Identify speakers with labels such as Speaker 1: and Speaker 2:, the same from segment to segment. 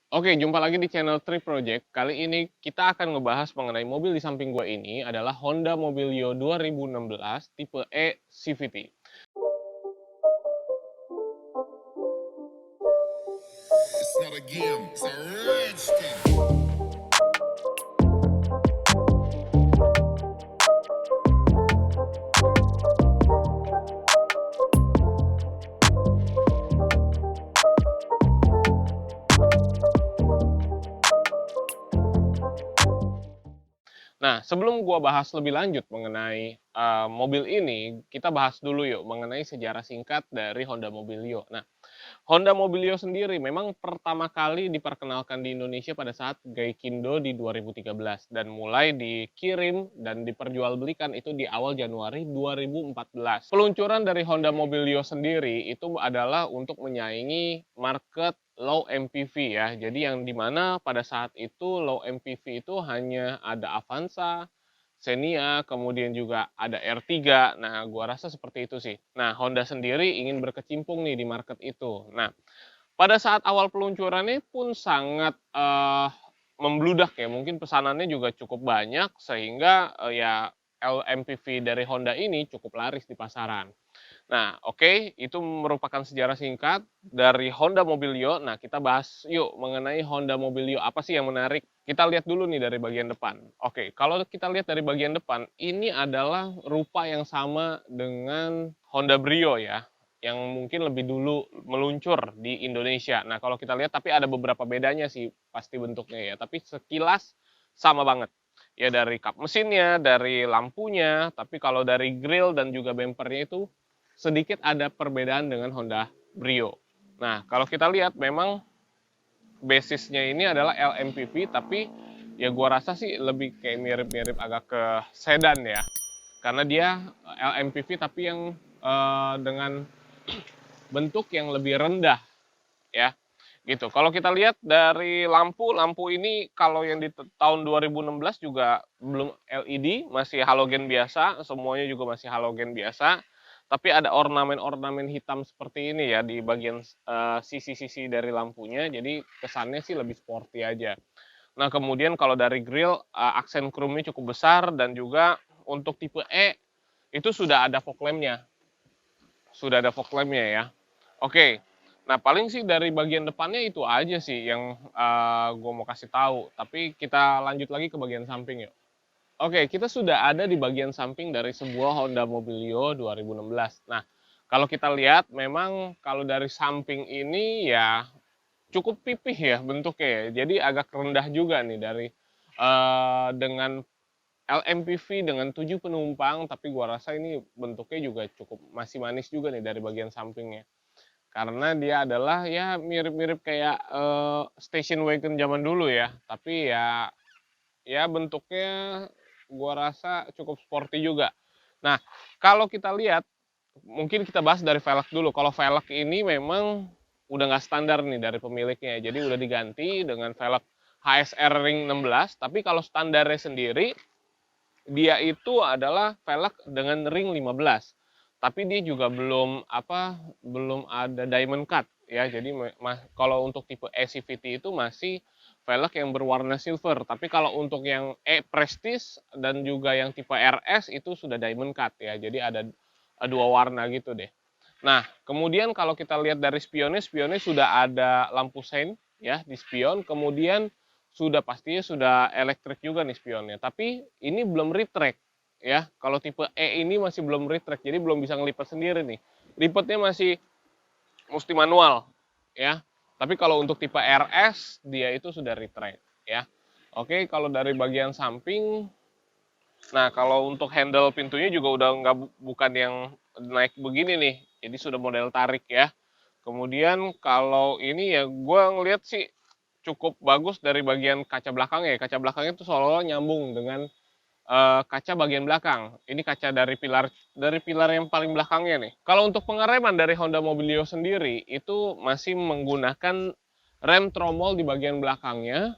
Speaker 1: Oke, jumpa lagi di channel Trip Project. Kali ini kita akan ngebahas mengenai mobil di samping gua ini adalah Honda Mobilio 2016 tipe E CVT.
Speaker 2: It's not a game, it's a rich thing.
Speaker 1: Nah, sebelum gua bahas lebih lanjut mengenai mobil ini, kita bahas dulu yuk mengenai sejarah singkat dari Honda Mobilio. Nah, Honda Mobilio sendiri memang pertama kali diperkenalkan di Indonesia pada saat Gaikindo di 2013 dan mulai dikirim dan diperjualbelikan itu di awal Januari 2014. Peluncuran dari Honda Mobilio sendiri itu adalah untuk menyaingi market low MPV ya. Jadi yang dimana pada saat itu low MPV itu hanya ada Avanza, Xenia, kemudian juga ada R3. Nah, gua rasa seperti itu sih. Nah, Honda sendiri ingin berkecimpung nih di market itu. Nah, pada saat awal peluncurannya pun sangat membludak ya. Mungkin pesanannya juga cukup banyak sehingga ya LMPV dari Honda ini cukup laris di pasaran. Nah, oke, itu merupakan sejarah singkat dari Honda Mobilio. Nah, kita bahas yuk mengenai Honda Mobilio. Apa sih yang menarik? Kita lihat dulu nih dari bagian depan. Oke, kalau kita lihat dari bagian depan, ini adalah rupa yang sama dengan Honda Brio ya, yang mungkin lebih dulu meluncur di Indonesia. Nah, kalau kita lihat, tapi ada beberapa bedanya sih pasti bentuknya ya. Tapi sekilas sama banget. Ya dari kap mesinnya, dari lampunya, tapi kalau dari grill dan juga bempernya itu sedikit ada perbedaan dengan Honda Brio. Nah, kalau kita lihat memang basisnya ini adalah LMPV, tapi ya gua rasa sih lebih kayak mirip-mirip agak ke sedan ya. Karena dia LMPV tapi yang dengan bentuk yang lebih rendah ya. Gitu. Kalau kita lihat dari lampu, lampu ini kalau yang di tahun 2016 juga belum LED, masih halogen biasa, semuanya juga masih halogen biasa. Tapi ada ornamen-ornamen hitam seperti ini ya di bagian sisi-sisi dari lampunya, jadi kesannya sih lebih sporty aja. Nah, kemudian kalau dari grill, aksen chrome-nya cukup besar dan juga untuk tipe E itu sudah ada fog lamp-nya. Sudah ada fog lamp-nya ya. Oke. Nah, paling sih dari bagian depannya itu aja sih yang gue mau kasih tahu. Tapi kita lanjut lagi ke bagian samping yuk. Oke, kita sudah ada di bagian samping dari sebuah Honda Mobilio 2016. Nah, kalau kita lihat memang kalau dari samping ini ya cukup pipih ya bentuknya ya. Jadi agak rendah juga nih dari dengan LMPV dengan 7 penumpang, tapi gua rasa ini bentuknya juga cukup masih manis juga nih dari bagian sampingnya. Karena dia adalah ya mirip-mirip kayak station wagon zaman dulu ya, tapi ya bentuknya gua rasa cukup sporty juga. Nah, kalau kita lihat mungkin kita bahas dari velg dulu. Kalau velg ini memang udah nggak standar nih dari pemiliknya, jadi udah diganti dengan velg HSR Ring 16, tapi kalau standarnya sendiri dia itu adalah velg dengan ring 15. Tapi dia juga belum ada diamond cut ya. Jadi kalau untuk tipe E-CVT itu masih velg yang berwarna silver. Tapi kalau untuk yang E-Prestige dan juga yang tipe RS itu sudah diamond cut ya. Jadi ada dua warna gitu deh. Nah, kemudian kalau kita lihat dari spionnya, spionnya sudah ada lampu sein ya di spion. Kemudian pastinya sudah elektrik juga nih spionnya. Tapi ini belum retract ya. Kalau tipe E ini masih belum retract, jadi belum bisa ngelipat sendiri nih. Lipatnya masih mesti manual ya. Tapi kalau untuk tipe RS dia itu sudah retract ya. Oke, kalau dari bagian samping, nah kalau untuk handle pintunya juga udah nggak bukan yang naik begini nih. Jadi sudah model tarik ya. Kemudian kalau ini ya gue ngeliat sih cukup bagus dari bagian kaca belakangnya ya. Kaca belakangnya itu seolah-olah nyambung dengan kaca bagian belakang. Ini kaca dari pilar yang paling belakangnya nih. Kalau untuk pengereman dari Honda Mobilio sendiri itu masih menggunakan rem tromol di bagian belakangnya,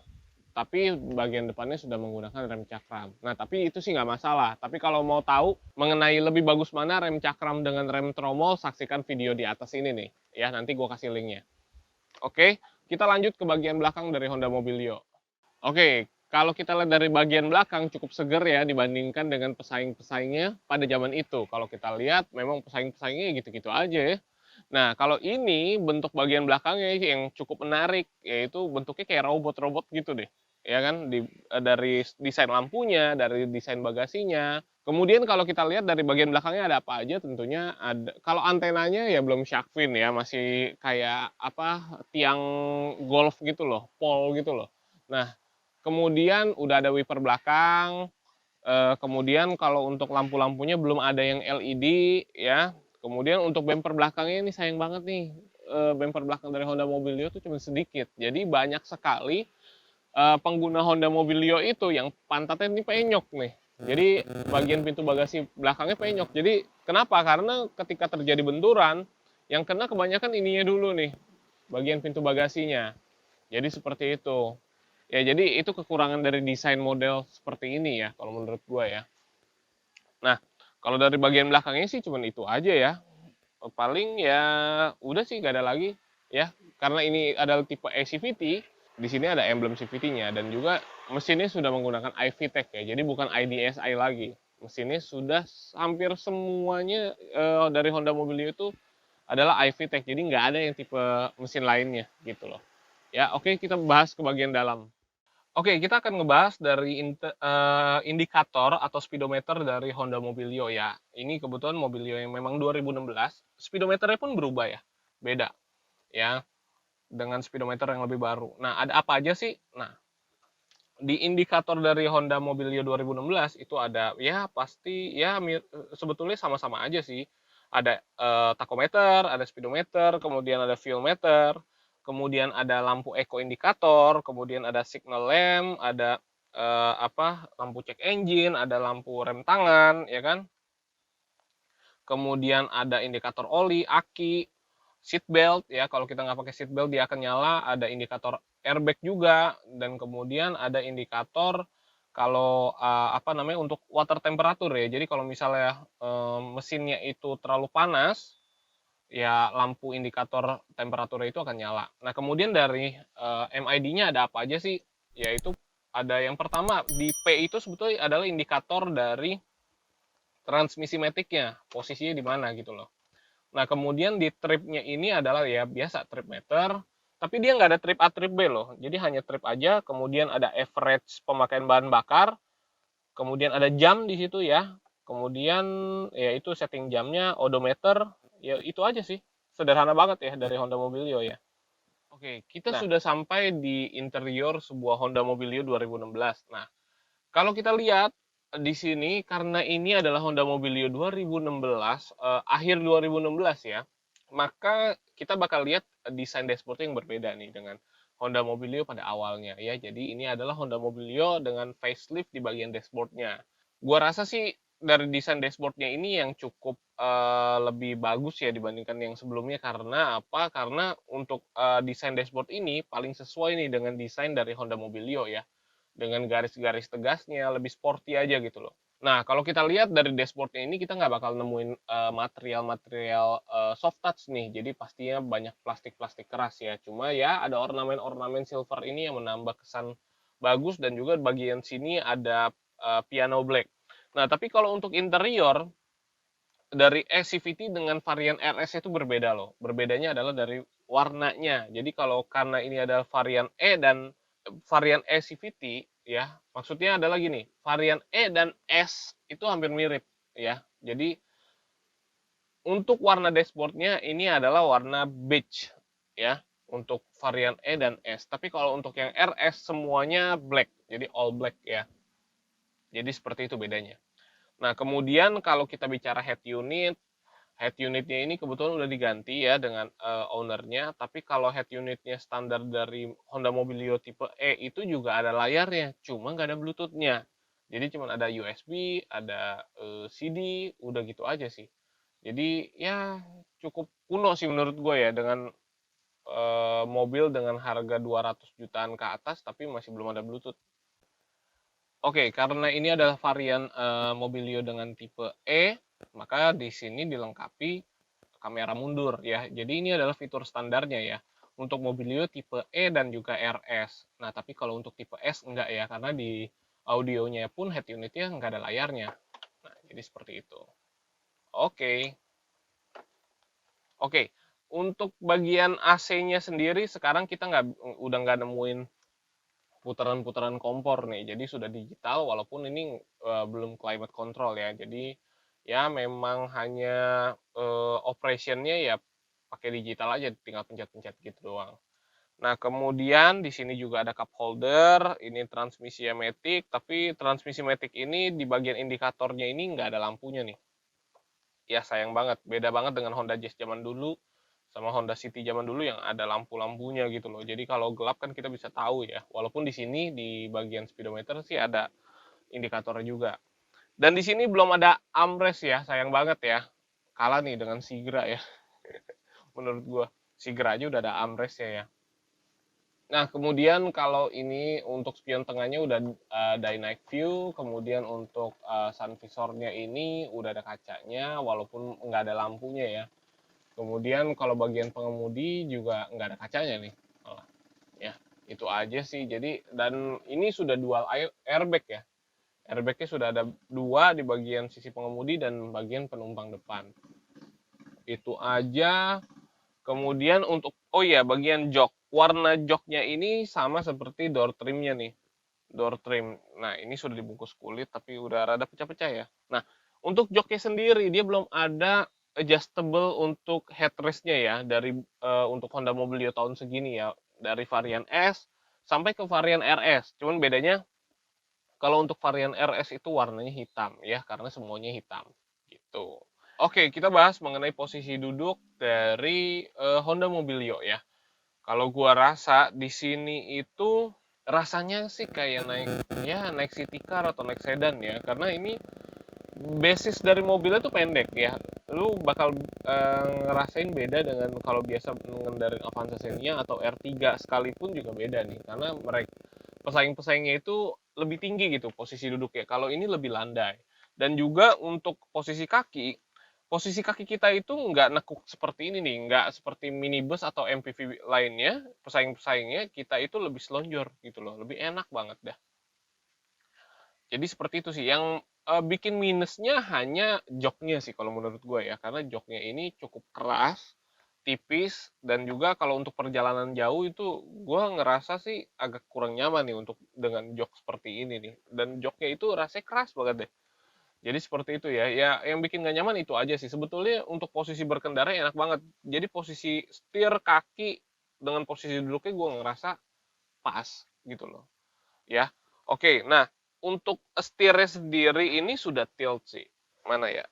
Speaker 1: tapi bagian depannya sudah menggunakan rem cakram. Nah, tapi itu sih nggak masalah. Tapi kalau mau tahu mengenai lebih bagus mana rem cakram dengan rem tromol, saksikan video di atas ini nih. Ya, nanti gue kasih linknya. Oke, kita lanjut ke bagian belakang dari Honda Mobilio. Oke, kalau kita lihat dari bagian belakang cukup seger ya dibandingkan dengan pesaing-pesaingnya pada zaman itu. Kalau kita lihat memang pesaing-pesaingnya gitu-gitu aja ya. Nah, kalau ini bentuk bagian belakangnya yang cukup menarik, yaitu bentuknya kayak robot-robot gitu deh. Ya kan, dari desain lampunya, dari desain bagasinya. Kemudian kalau kita lihat dari bagian belakangnya ada apa aja, tentunya ada. Kalau antenanya ya belum shark fin ya, masih kayak apa tiang golf gitu loh, pole gitu loh. Nah, kemudian udah ada wiper belakang, kemudian kalau untuk lampu-lampunya belum ada yang LED ya. Kemudian untuk bumper belakangnya ini sayang banget nih, bumper belakang dari Honda Mobilio itu cuma sedikit. Jadi banyak sekali pengguna Honda Mobilio itu yang pantatnya ini penyok nih. Jadi bagian pintu bagasi belakangnya penyok. Jadi kenapa? Karena ketika terjadi benturan, yang kena kebanyakan ininya dulu nih, bagian pintu bagasinya. Jadi seperti itu. Ya, jadi itu kekurangan dari desain model seperti ini ya, kalau menurut gua ya. Nah, kalau dari bagian belakangnya sih cuman itu aja ya. Paling ya udah sih gak ada lagi ya. Karena ini adalah tipe e-CVT, di sini ada emblem CVT-nya dan juga mesinnya sudah menggunakan iVTEC ya. Jadi bukan IDSI lagi. Mesinnya sudah hampir semuanya dari Honda Mobilio itu adalah iVTEC. Jadi nggak ada yang tipe mesin lainnya gitu loh. Ya, oke, kita bahas ke bagian dalam. Oke, kita akan ngebahas dari indikator atau speedometer dari Honda Mobilio ya. Ini kebetulan Mobilio yang memang 2016, speedometernya pun berubah ya, beda ya, dengan speedometer yang lebih baru. Nah, ada apa aja sih? Nah, di indikator dari Honda Mobilio 2016 itu ada ya pasti ya sebetulnya sama-sama aja sih. Ada tachometer, ada speedometer, kemudian ada fuel meter, kemudian ada lampu eco indikator, kemudian ada signal lamp, ada lampu cek engine, ada lampu rem tangan, ya kan? Kemudian ada indikator oli, aki, seat belt ya. Kalau kita nggak pakai seat belt dia akan nyala. Ada indikator airbag juga dan kemudian ada indikator kalau untuk water temperature ya. Jadi kalau misalnya mesinnya itu terlalu panas, ya lampu indikator temperatur itu akan nyala. Nah, kemudian dari MID-nya ada apa aja sih? Yaitu ada yang pertama di P itu sebetulnya adalah indikator dari transmisi matic-nya, posisinya di mana gitu loh. Nah, kemudian di tripnya ini adalah ya biasa trip meter, tapi dia nggak ada trip A, trip B loh. Jadi hanya trip aja, kemudian ada average pemakaian bahan bakar, kemudian ada jam di situ ya. Kemudian ya itu setting jamnya, odometer, ya itu aja sih. Sederhana banget ya dari Honda Mobilio ya. Oke, kita sudah sampai di interior sebuah Honda Mobilio 2016. Nah, kalau kita lihat di sini karena ini adalah Honda Mobilio 2016, akhir 2016 ya, maka kita bakal lihat desain dashboard yang berbeda nih dengan Honda Mobilio pada awalnya ya. Jadi ini adalah Honda Mobilio dengan facelift di bagian dashboardnya. Gua rasa sih dari desain dashboardnya ini yang cukup lebih bagus ya dibandingkan yang sebelumnya. Karena apa? Karena untuk desain dashboard ini paling sesuai nih dengan desain dari Honda Mobilio ya, dengan garis-garis tegasnya, lebih sporty aja gitu loh. Nah, kalau kita lihat dari dashboardnya ini kita nggak bakal nemuin material-material soft touch nih, jadi pastinya banyak plastik-plastik keras ya. Cuma ya ada ornamen-ornamen silver ini yang menambah kesan bagus dan juga bagian sini ada piano black. Nah, tapi kalau untuk interior dari e-CVT dengan varian RS itu berbeda loh. Berbedanya adalah dari warnanya. Jadi kalau karena ini adalah varian E dan varian e-CVT ya, maksudnya adalah gini, varian E dan S itu hampir mirip ya. Jadi untuk warna dashboardnya ini adalah warna beige ya untuk varian E dan S. Tapi kalau untuk yang RS semuanya black, jadi all black ya. Jadi seperti itu bedanya. Nah, kemudian kalau kita bicara head unitnya ini kebetulan udah diganti ya dengan ownernya. Tapi kalau head unitnya standar dari Honda Mobilio tipe E itu juga ada layarnya, cuma nggak ada Bluetooth-nya. Jadi cuma ada USB, ada CD, udah gitu aja sih. Jadi ya cukup kuno sih menurut gue ya dengan mobil dengan harga 200 jutaan ke atas tapi masih belum ada Bluetooth. Oke, karena ini adalah varian Mobilio dengan tipe E, maka di sini dilengkapi kamera mundur ya. Jadi ini adalah fitur standarnya ya. untuk Mobilio tipe E dan juga RS. Nah, tapi kalau untuk tipe S enggak ya, karena di audionya pun head unitnya nggak ada layarnya. Nah, jadi seperti itu. Oke. Oke, untuk bagian AC-nya sendiri sekarang kita udah nggak nemuin putaran-putaran kompor nih. Jadi sudah digital walaupun ini belum climate control ya. Jadi ya memang hanya operationnya ya pakai digital aja, tinggal pencet-pencet gitu doang. Nah, kemudian di sini juga ada cup holder, ini transmisi matic, tapi transmisi matic ini di bagian indikatornya ini nggak ada lampunya nih. Ya sayang banget, beda banget dengan Honda Jazz zaman dulu sama Honda City zaman dulu yang ada lampu-lampunya gitu loh. Jadi kalau gelap kan kita bisa tahu ya. Walaupun di sini di bagian speedometer sih ada indikatornya juga. Dan di sini belum ada armrest ya, sayang banget ya. Kalah nih dengan Sigra ya. Menurut gua, Sigra aja udah ada armrestnya ya. Nah, kemudian kalau ini untuk spion tengahnya udah dynamic view, kemudian untuk sun visornya ini udah ada kacanya, walaupun nggak ada lampunya ya. Kemudian kalau bagian pengemudi juga nggak ada kacanya nih, malah. Ya, itu aja sih. Jadi dan ini sudah dual airbag ya. Airbagnya sudah ada dua di bagian sisi pengemudi dan bagian penumpang depan. Itu aja. Kemudian untuk oh ya bagian jok, warna joknya ini sama seperti door trimnya nih, door trim. Nah ini sudah dibungkus kulit tapi udah rada pecah-pecah ya. Nah untuk joknya sendiri dia belum ada adjustable untuk headrestnya ya dari untuk Honda Mobilio tahun segini ya, dari varian S sampai ke varian RS. Cuman bedanya kalau untuk varian RS itu warnanya hitam ya karena semuanya hitam gitu. Oke, kita bahas mengenai posisi duduk dari Honda Mobilio ya. Kalau gua rasa di sini itu rasanya sih kayak naik city car atau naik sedan ya, karena ini basis dari mobilnya tuh pendek ya. Lu bakal ngerasain beda dengan kalau biasa mengendarin Avanza Xenia atau R3 sekalipun juga beda nih, karena mereka pesaing-pesaingnya itu lebih tinggi gitu posisi duduknya. Kalau ini lebih landai. Dan juga untuk posisi kaki kita itu nggak nekuk seperti ini nih, nggak seperti minibus atau MPV lainnya, pesaing-pesaingnya kita itu lebih selonjor gitu loh, lebih enak banget dah. Jadi seperti itu sih, yang bikin minusnya hanya joknya sih kalau menurut gue ya, karena joknya ini cukup keras, tipis, dan juga kalau untuk perjalanan jauh itu gue ngerasa sih agak kurang nyaman nih untuk dengan jok seperti ini nih, dan joknya itu rasanya keras banget deh. Jadi seperti itu ya. Ya yang bikin gak nyaman itu aja sih. Sebetulnya untuk posisi berkendara enak banget. Jadi posisi setir kaki dengan posisi duduknya gue ngerasa pas gitu loh. Ya. Oke, nah untuk setirnya sendiri ini sudah tilt sih. Mana ya?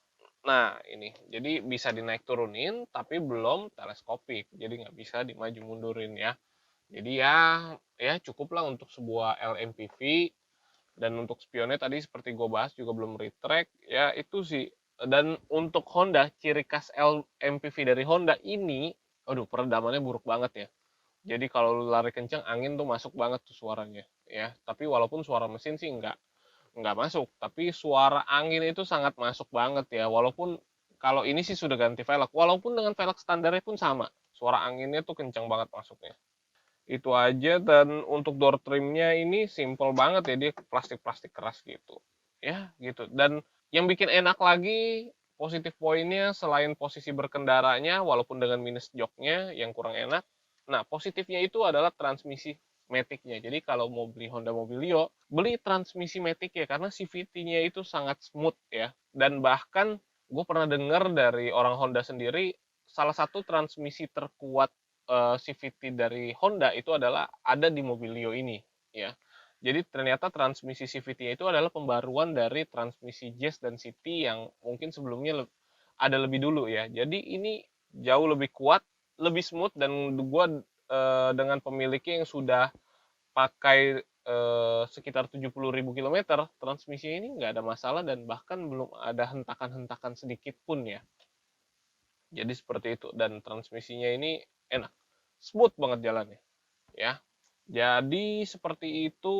Speaker 1: Nah, ini. Jadi bisa dinaik turunin tapi belum teleskopik. Jadi nggak bisa dimaju mundurin ya. Jadi ya cukup lah untuk sebuah LMPV. Dan untuk spionnya tadi seperti gue bahas juga belum retract ya itu sih. Dan untuk Honda ciri khas MPV dari Honda ini aduh peredamannya buruk banget ya. Jadi kalau lu lari kencang angin tuh masuk banget tuh suaranya ya. Tapi walaupun suara mesin sih nggak masuk, tapi suara angin itu sangat masuk banget ya. Walaupun kalau ini sih sudah ganti velg, walaupun dengan velg standarnya pun sama, suara anginnya tuh kencang banget masuknya. Itu aja. Dan untuk door trimnya ini simple banget ya, dia plastik-plastik keras gitu ya gitu. Dan yang bikin enak lagi positif poinnya selain posisi berkendaranya walaupun dengan minus joknya yang kurang enak, nah positifnya itu adalah transmisi maticnya. Jadi kalau mau beli Honda Mobilio beli transmisi matic ya, karena CVT-nya itu sangat smooth ya. Dan bahkan gue pernah dengar dari orang Honda sendiri salah satu transmisi terkuat CVT dari Honda itu adalah ada di Mobilio ini ya. Jadi ternyata transmisi CVT itu adalah pembaruan dari transmisi Jazz dan City yang mungkin sebelumnya ada lebih dulu ya. Jadi ini jauh lebih kuat, lebih smooth, dan gue dengan pemiliknya yang sudah pakai sekitar 70.000 kilometer, transmisinya ini nggak ada masalah dan bahkan belum ada hentakan-hentakan sedikit pun ya. Jadi seperti itu, dan transmisinya ini enak, smooth banget jalannya ya. Jadi seperti itu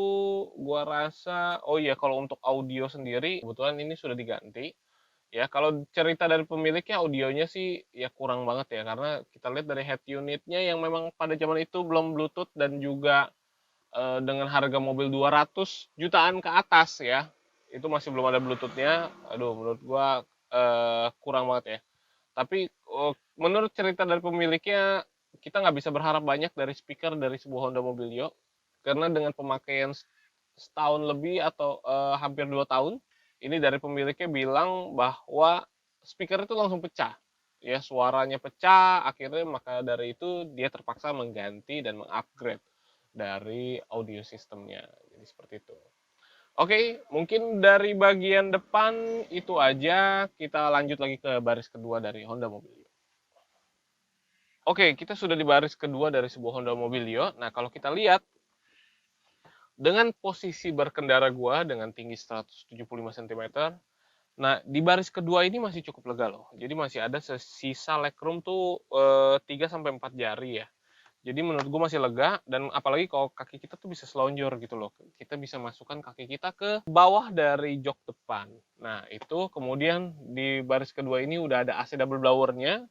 Speaker 1: gua rasa. Oh iya, kalau untuk audio sendiri kebetulan ini sudah diganti. Ya, kalau cerita dari pemiliknya, audionya sih ya kurang banget ya, karena kita lihat dari head unitnya yang memang pada zaman itu belum Bluetooth dan juga dengan harga mobil 200 jutaan ke atas ya, itu masih belum ada Bluetoothnya. Aduh, menurut gua kurang banget ya. Tapi menurut cerita dari pemiliknya, kita nggak bisa berharap banyak dari speaker dari sebuah Honda Mobilio, karena dengan pemakaian setahun lebih atau hampir 2 tahun, ini dari pemiliknya bilang bahwa speaker itu langsung pecah. Ya, suaranya pecah, akhirnya maka dari itu dia terpaksa mengganti dan mengupgrade dari audio sistemnya. Jadi seperti itu. Oke, mungkin dari bagian depan itu aja. Kita lanjut lagi ke baris kedua dari Honda Mobilio. Oke, kita sudah di baris kedua dari sebuah Honda Mobilio. Nah, kalau kita lihat dengan posisi berkendara gua dengan tinggi 175 cm, nah di baris kedua ini masih cukup lega loh. Jadi masih ada sisa legroom tuh 3 sampai 4 jari ya. Jadi menurut gue masih lega, dan apalagi kalau kaki kita tuh bisa selonjor gitu loh. Kita bisa masukkan kaki kita ke bawah dari jok depan. Nah itu kemudian di baris kedua ini udah ada AC double blowernya,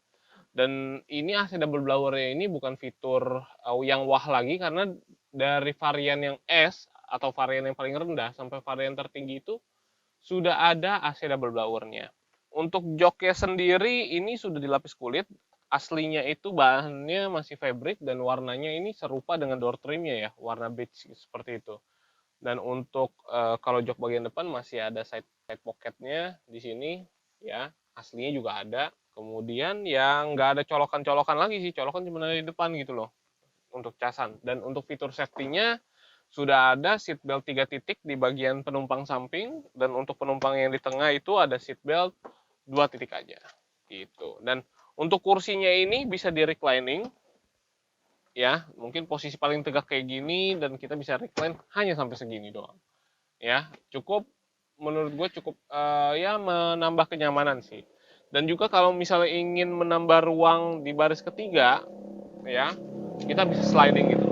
Speaker 1: dan ini AC double blowernya ini bukan fitur yang wah lagi, karena dari varian yang S atau varian yang paling rendah sampai varian tertinggi itu sudah ada AC double blowernya. Untuk joknya sendiri ini sudah dilapis kulit. Aslinya itu bahannya masih fabric dan warnanya ini serupa dengan door trimnya ya, warna beige seperti itu. Dan untuk kalau jok bagian depan masih ada side pocketnya di sini ya, aslinya juga ada. Kemudian yang nggak ada colokan-colokan lagi sih, colokan cuma di depan gitu loh untuk casan. Dan untuk fitur safety-nya sudah ada seat belt 3 titik di bagian penumpang samping, dan untuk penumpang yang di tengah itu ada seat belt 2 titik aja gitu. Dan untuk kursinya ini bisa di reclining ya, mungkin posisi paling tegak kayak gini dan kita bisa recline hanya sampai segini doang ya. Cukup, menurut gue cukup ya menambah kenyamanan sih. Dan juga kalau misalnya ingin menambah ruang di baris ketiga ya, kita bisa sliding gitu.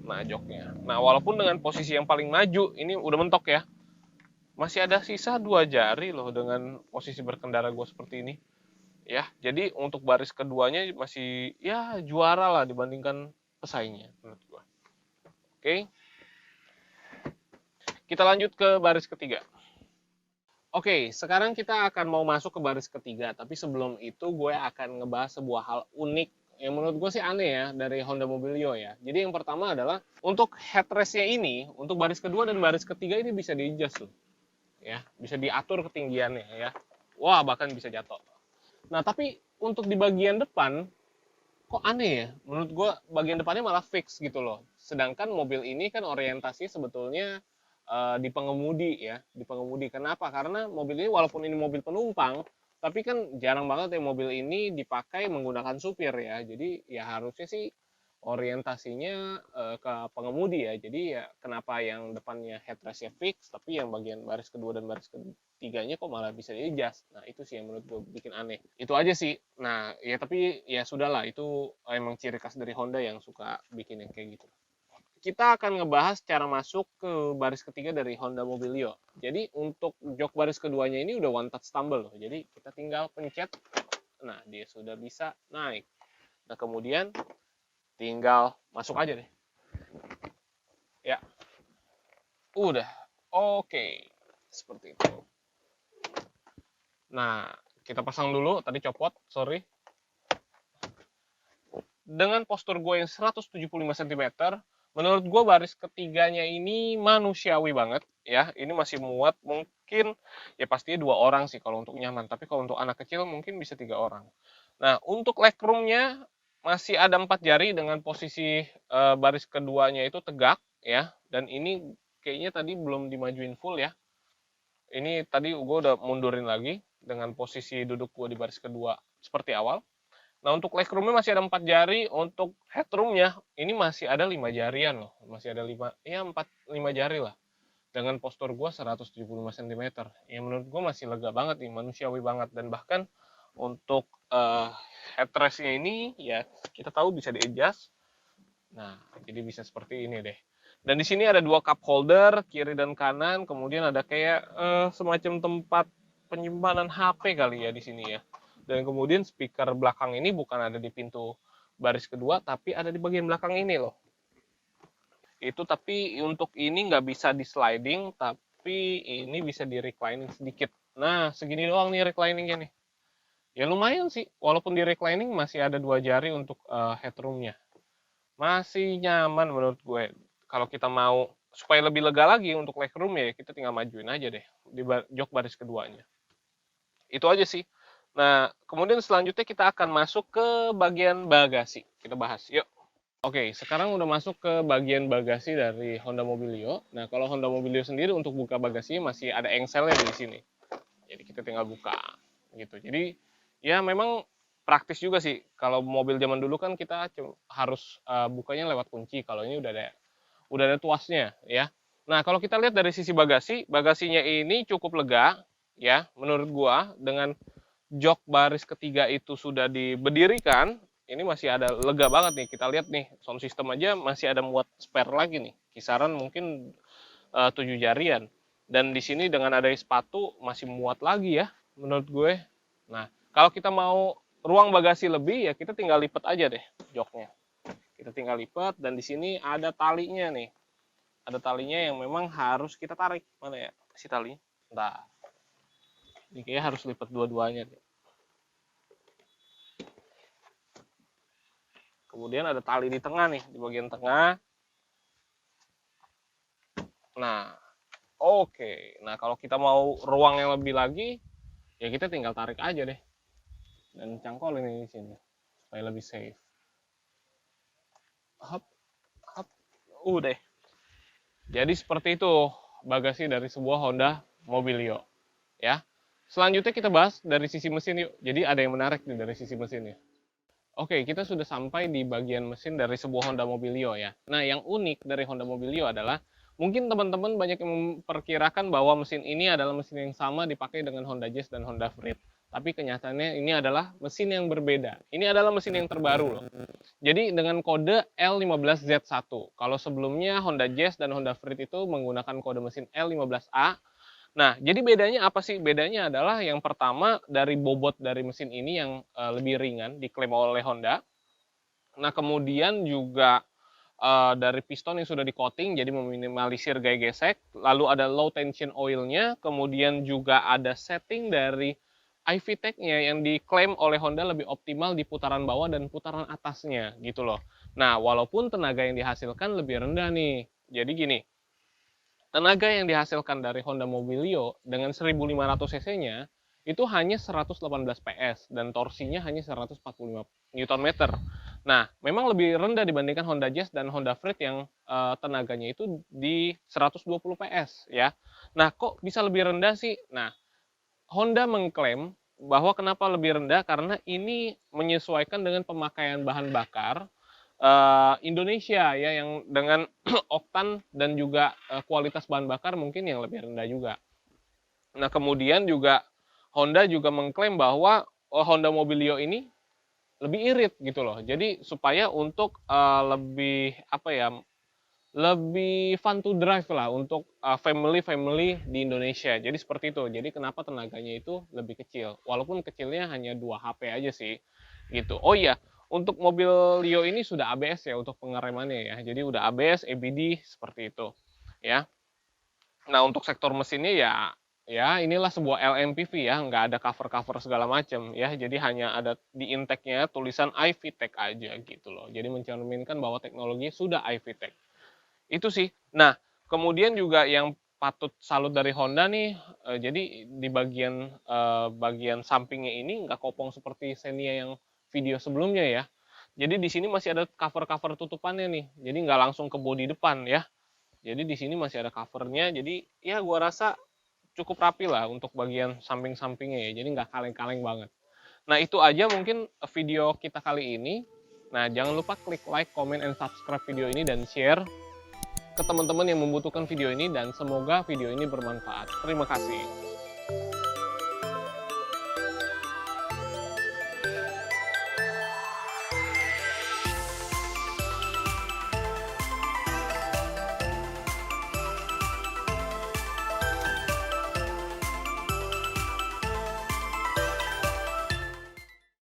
Speaker 1: Nah, joknya. Nah, walaupun dengan posisi yang paling maju, ini udah mentok ya. Masih ada sisa 2 jari loh dengan posisi berkendara gue seperti ini. Ya, jadi untuk baris keduanya masih ya juara lah dibandingkan pesaingnya menurut gue. Oke, kita lanjut ke baris ketiga. Oke, sekarang kita akan mau masuk ke baris ketiga, tapi sebelum itu gue akan ngebahas sebuah hal unik yang menurut gue sih aneh ya dari Honda Mobilio ya. Jadi yang pertama adalah untuk headrestnya ini, untuk baris kedua dan baris ketiga ini bisa di-adjust loh. Ya, bisa diatur ketinggiannya ya. Wah, bahkan bisa jatuh. Nah, tapi untuk di bagian depan kok aneh ya? Menurut gue bagian depannya malah fix gitu loh. Sedangkan mobil ini kan orientasinya sebetulnya di pengemudi ya, di pengemudi. Kenapa? Karena mobil ini walaupun ini mobil penumpang, tapi kan jarang banget ya mobil ini dipakai menggunakan supir ya. Jadi ya harusnya sih orientasinya ke pengemudi ya. Jadi ya kenapa yang depannya headrestnya fix, tapi yang bagian baris kedua dan baris ketiganya kok malah bisa di-adjust. Nah itu sih yang menurut gue bikin aneh. Itu aja sih. Nah ya tapi ya sudahlah, itu emang ciri khas dari Honda yang suka bikin yang kayak gitu. Kita akan ngebahas cara masuk ke baris ketiga dari Honda Mobilio. Jadi untuk jok baris keduanya ini udah one touch tumble loh. Jadi kita tinggal pencet, nah dia sudah bisa naik. Nah kemudian tinggal masuk aja deh. Ya, udah. Oke, seperti itu. Nah, kita pasang dulu, tadi copot, sorry. Dengan postur gue yang 175 cm, menurut gue baris ketiganya ini manusiawi banget ya. Ini masih muat mungkin ya pastinya 2 orang sih kalau untuk nyaman, tapi kalau untuk anak kecil mungkin bisa 3 orang. Nah, untuk legroomnya masih ada 4 jari dengan posisi baris keduanya itu tegak ya, dan ini kayaknya tadi belum dimajuin full ya. Ini tadi gue udah mundurin lagi dengan posisi duduk gue di baris kedua seperti awal. Nah, untuk legroomnya masih ada 4 jari, untuk headroomnya ini masih ada 5 jarian loh, masih ada 5, ya 5 jari lah. Dengan postur gue 175 cm, ya menurut gue masih lega banget nih, manusiawi banget. Dan bahkan untuk headrestnya ini ya kita tahu bisa di-adjust. Nah, jadi bisa seperti ini deh. Dan di sini ada 2 cup holder, kiri dan kanan, kemudian ada kayak semacam tempat penyimpanan HP kali ya di sini ya. Dan kemudian speaker belakang ini bukan ada di pintu baris kedua, tapi ada di bagian belakang ini loh. Itu tapi untuk ini nggak bisa di sliding, tapi ini bisa di reclining sedikit. Nah, segini doang nih recliningnya nih. Ya lumayan sih, walaupun di reclining masih ada 2 jari untuk headroomnya. Masih nyaman menurut gue. Kalau kita mau supaya lebih lega lagi untuk legroom ya kita tinggal majuin aja deh di jok baris keduanya. Itu aja sih. Nah, kemudian selanjutnya kita akan masuk ke bagian bagasi. Kita bahas, yuk. Oke, sekarang udah masuk ke bagian bagasi dari Honda Mobilio. Nah, kalau Honda Mobilio sendiri untuk buka bagasinya masih ada engselnya di sini. Jadi kita tinggal buka gitu. Jadi ya memang praktis juga sih. Kalau mobil zaman dulu kan kita harus bukanya lewat kunci. Kalau ini udah ada tuasnya ya. Nah, kalau kita lihat dari sisi bagasi, bagasinya ini cukup lega ya menurut gua. Dengan jok baris ketiga itu sudah diberdirikan, ini masih ada lega banget nih. Kita lihat nih, sound system aja masih ada muat spare lagi nih. Kisaran mungkin 7 jarian. Dan di sini dengan adanya sepatu masih muat lagi ya menurut gue. Nah, kalau kita mau ruang bagasi lebih ya kita tinggal lipat aja deh joknya. Kita tinggal lipat dan di sini ada talinya nih. Ada talinya yang memang harus kita tarik. Mana ya si tali? Nah, ini kayaknya harus lipat dua-duanya deh. Kemudian ada tali di tengah nih, di bagian tengah. Nah, oke. Nah, kalau kita mau ruang yang lebih lagi, ya kita tinggal tarik aja deh. Dan cangkolin ini di sini supaya lebih safe. Hop, hop. Udah. Jadi seperti itu bagasi dari sebuah Honda Mobilio. Ya. Selanjutnya kita bahas dari sisi mesin yuk. Jadi ada yang menarik nih dari sisi mesinnya. Oke, kita sudah sampai di bagian mesin dari sebuah Honda Mobilio ya. Nah, yang unik dari Honda Mobilio adalah mungkin teman-teman banyak yang memperkirakan bahwa mesin ini adalah mesin yang sama dipakai dengan Honda Jazz dan Honda Freed. Tapi kenyataannya ini adalah mesin yang berbeda. Ini adalah mesin yang terbaru loh. Jadi dengan kode L15Z1. Kalau sebelumnya Honda Jazz dan Honda Freed itu menggunakan kode mesin L15A. Nah, jadi bedanya apa sih? Bedanya adalah yang pertama dari bobot dari mesin ini yang lebih ringan diklaim oleh Honda. Nah, kemudian juga dari piston yang sudah di coating jadi meminimalisir gaya gesek. Lalu ada low tension oilnya, kemudian juga ada setting dari iVTEC-nya yang diklaim oleh Honda lebih optimal di putaran bawah dan putaran atasnya gitu loh. Nah, walaupun tenaga yang dihasilkan lebih rendah nih. Jadi gini, tenaga yang dihasilkan dari Honda Mobilio dengan 1500 cc-nya itu hanya 118 PS dan torsinya hanya 145 Nm. Nah, memang lebih rendah dibandingkan Honda Jazz dan Honda Freed yang tenaganya itu di 120 PS ya. Nah, kok bisa lebih rendah sih? Nah, Honda mengklaim bahwa kenapa lebih rendah karena ini menyesuaikan dengan pemakaian bahan bakar Indonesia ya yang dengan oktan dan juga kualitas bahan bakar mungkin yang lebih rendah juga. Nah, kemudian juga Honda juga mengklaim bahwa Honda Mobilio ini lebih irit gitu loh. Jadi supaya untuk lebih apa ya? Lebih fun to drive lah untuk family di Indonesia. Jadi seperti itu. Jadi kenapa tenaganya itu lebih kecil. Walaupun kecilnya hanya 2 HP aja sih. Gitu. Oh iya, untuk mobil Lio ini sudah ABS ya untuk pengeremannya ya. Jadi udah ABS, EBD seperti itu. Ya. Nah, untuk sektor mesinnya ya inilah sebuah LMPV ya, nggak ada cover-cover segala macam ya. Jadi hanya ada di intake-nya tulisan iVTEC aja gitu loh. Jadi mencerminkan bahwa teknologinya sudah iVTEC. Itu sih. Nah, kemudian juga yang patut salut dari Honda nih, jadi di bagian sampingnya ini nggak kopong seperti Xenia yang video sebelumnya ya. Jadi di sini masih ada cover-cover tutupannya nih. Jadi nggak langsung ke bodi depan ya. Jadi di sini masih ada covernya. Jadi ya gua rasa cukup rapi lah untuk bagian samping-sampingnya ya. Jadi nggak kaleng-kaleng banget. Nah, itu aja mungkin video kita kali ini. Nah, jangan lupa klik like, comment, and subscribe video ini dan share ke teman-teman yang membutuhkan video ini dan semoga video ini bermanfaat. Terima kasih.